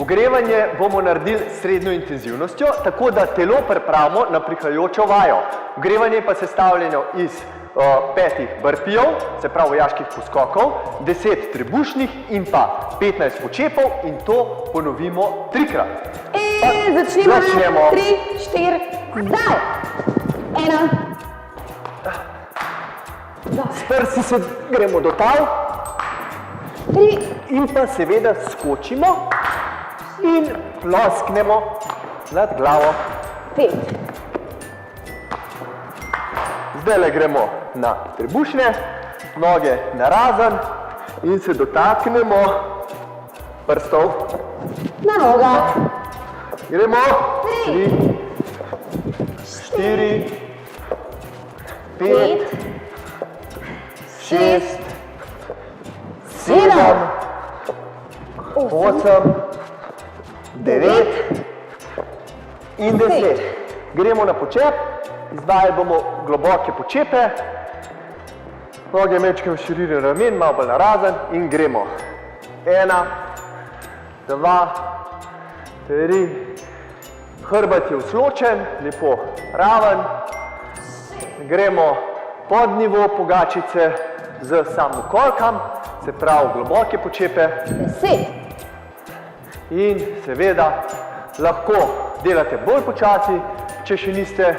Ogrevanje bomo naredili s srednjo intenzivnostjo, tako da telo pripravimo na prihajajočo vajo. Ogrevanje pa je sestavljeno iz 5 burpeejev, se pravi vojaških poskokov, 10 trebušnih in pa 15 počepov in to ponovimo 3-krat. Začnemo. 3, 4, zdaj. 1. S prsi se gremo do tal. 3. In pa seveda skočimo in plosknemo nad glavo. 5. Zdaj gremo na trebušne, noge narazen in se dotaknemo prstov. Na nogah. Gremo. 3, 4, 5, 6, 7, 8, 9 in 10. Gremo na počep, zdaj bomo globoke počepe, noge mečkamo širine ramen, malo bolj narazen in gremo. 1, 2, 3, hrbet je usločen, lepo raven, gremo pod nivo pogačice z samokolkam, se pravi globoke počepe. 10. In seveda lahko delate bolj počasi, če še niste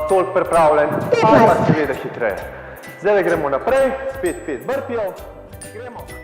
toliko pripravljeni, ali pa seveda hitreje. Zdaj gremo naprej, spet 5 burpeejev, gremo.